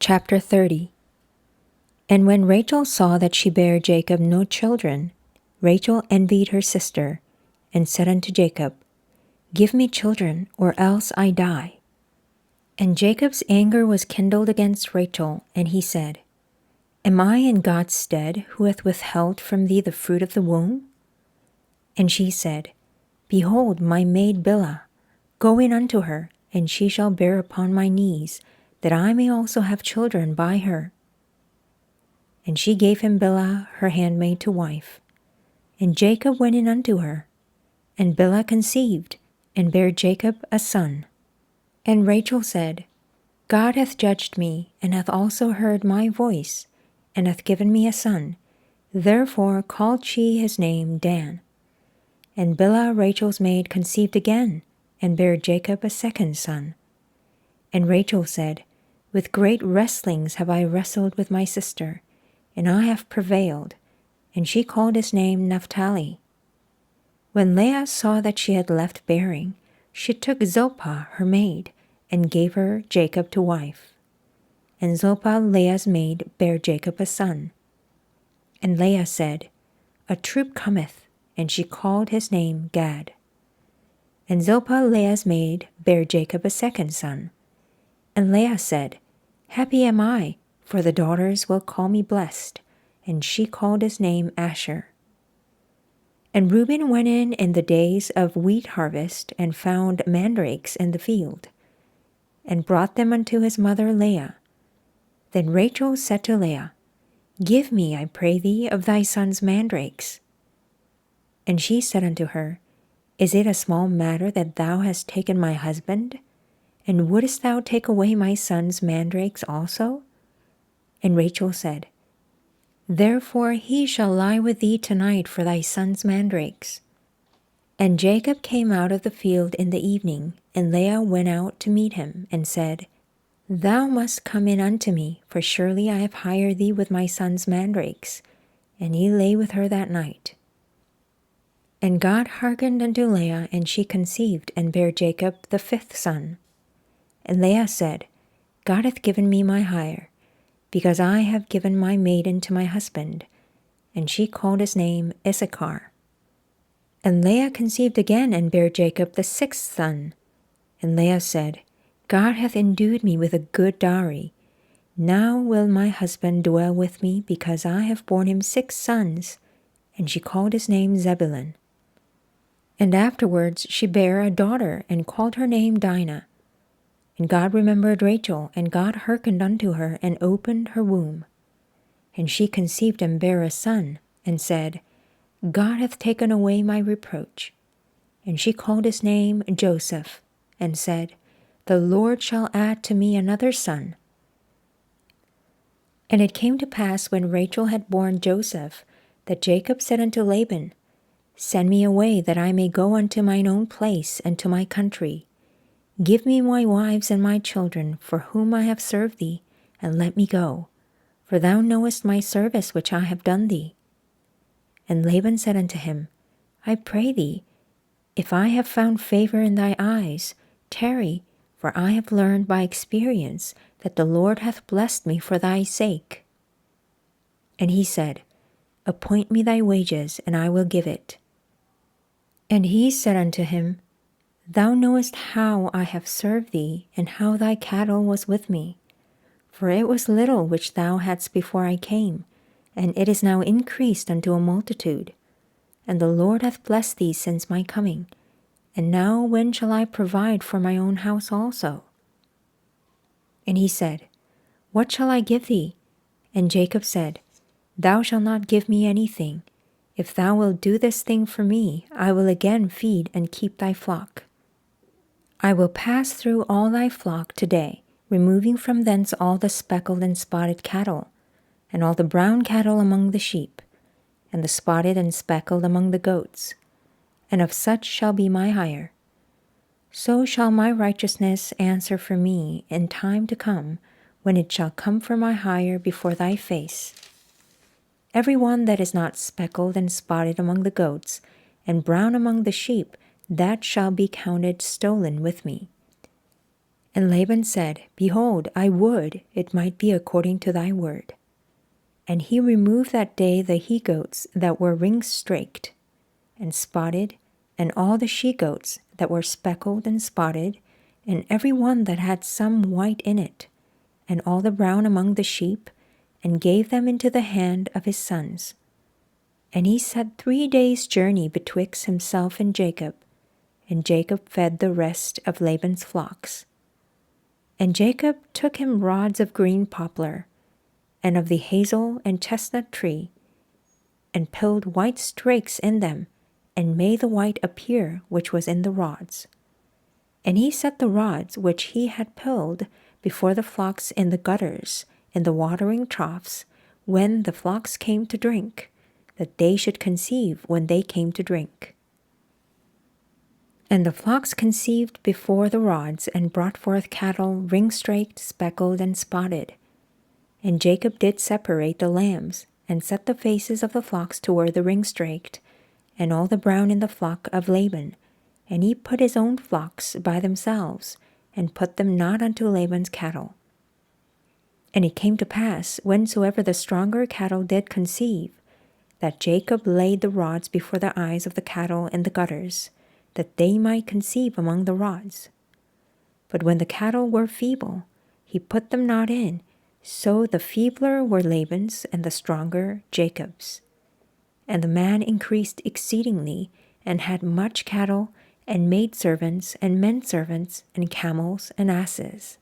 Chapter 30. And when Rachel saw that she bare Jacob no children, Rachel envied her sister, and said unto Jacob, Give me children, or else I die. And Jacob's anger was kindled against Rachel, and he said, Am I in God's stead, who hath withheld from thee the fruit of the womb? And she said, Behold, my maid Bilhah, go in unto her, and she shall bear upon my knees, that I may also have children by her. And she gave him Bilhah her handmaid to wife. And Jacob went in unto her, and Bilhah conceived, and bare Jacob a son. And Rachel said, God hath judged me, and hath also heard my voice, and hath given me a son. Therefore called she his name Dan. And Bilhah Rachel's maid conceived again, and bare Jacob a second son. And Rachel said, With great wrestlings have I wrestled with my sister, and I have prevailed. And she called his name Naphtali. When Leah saw that she had left bearing, she took Zilpah her maid, and gave her Jacob to wife. And Zilpah Leah's maid bare Jacob a son. And Leah said, A troop cometh, and she called his name Gad. And Zilpah Leah's maid bare Jacob a second son. And Leah said, Happy am I, for the daughters will call me blessed. And she called his name Asher. And Reuben went in the days of wheat harvest, and found mandrakes in the field, and brought them unto his mother Leah. Then Rachel said to Leah, Give me, I pray thee, of thy son's mandrakes. And she said unto her, Is it a small matter that thou hast taken my husband? And wouldest thou take away my son's mandrakes also? And Rachel said, Therefore he shall lie with thee tonight for thy son's mandrakes. And Jacob came out of the field in the evening, and Leah went out to meet him, and said, Thou must come in unto me, for surely I have hired thee with my son's mandrakes. And he lay with her that night. And God hearkened unto Leah, and she conceived, and bare Jacob the fifth son. And Leah said, God hath given me my hire, because I have given my maiden to my husband. And she called his name Issachar. And Leah conceived again, and bare Jacob the sixth son. And Leah said, God hath endued me with a good dowry. Now will my husband dwell with me, because I have borne him 6 sons. And she called his name Zebulun. And afterwards she bare a daughter, and called her name Dinah. And God remembered Rachel, and God hearkened unto her, and opened her womb. And she conceived and bare a son, and said, God hath taken away my reproach. And she called his name Joseph, and said, The Lord shall add to me another son. And it came to pass, when Rachel had borne Joseph, that Jacob said unto Laban, Send me away, that I may go unto mine own place, and to my country. Give me my wives and my children, for whom I have served thee, and let me go. For thou knowest my service which I have done thee. And Laban said unto him, I pray thee, if I have found favor in thy eyes, tarry, for I have learned by experience that the Lord hath blessed me for thy sake. And he said, Appoint me thy wages, and I will give it. And he said unto him, Thou knowest how I have served thee, and how thy cattle was with me. For it was little which thou hadst before I came, and it is now increased unto a multitude. And the Lord hath blessed thee since my coming. And now when shall I provide for my own house also? And he said, What shall I give thee? And Jacob said, Thou shalt not give me anything. If thou wilt do this thing for me, I will again feed and keep thy flock. I will pass through all thy flock today, removing from thence all the speckled and spotted cattle, and all the brown cattle among the sheep, and the spotted and speckled among the goats, and of such shall be my hire. So shall my righteousness answer for me in time to come, when it shall come for my hire before thy face. Every one that is not speckled and spotted among the goats, and brown among the sheep, that shall be counted stolen with me. And Laban said, Behold, I would it might be according to thy word. And he removed that day the he-goats that were ring-straked and spotted, and all the she-goats that were speckled and spotted, and every one that had some white in it, and all the brown among the sheep, and gave them into the hand of his sons. And he set 3 days' journey betwixt himself and Jacob fed the rest of Laban's flocks. And Jacob took him rods of green poplar, and of the hazel and chestnut tree, and pilled white strakes in them, and made the white appear which was in the rods. And he set the rods which he had pilled before the flocks in the gutters, in the watering troughs, when the flocks came to drink, that they should conceive when they came to drink. And the flocks conceived before the rods, and brought forth cattle ring-straked, speckled, and spotted. And Jacob did separate the lambs, and set the faces of the flocks toward the ring-straked, and all the brown in the flock of Laban. And he put his own flocks by themselves, and put them not unto Laban's cattle. And it came to pass, whensoever the stronger cattle did conceive, that Jacob laid the rods before the eyes of the cattle in the gutters, that they might conceive among the rods. But when the cattle were feeble, he put them not in, so the feebler were Laban's, and the stronger Jacob's. And the man increased exceedingly, and had much cattle, and maidservants, and menservants, and camels, and asses.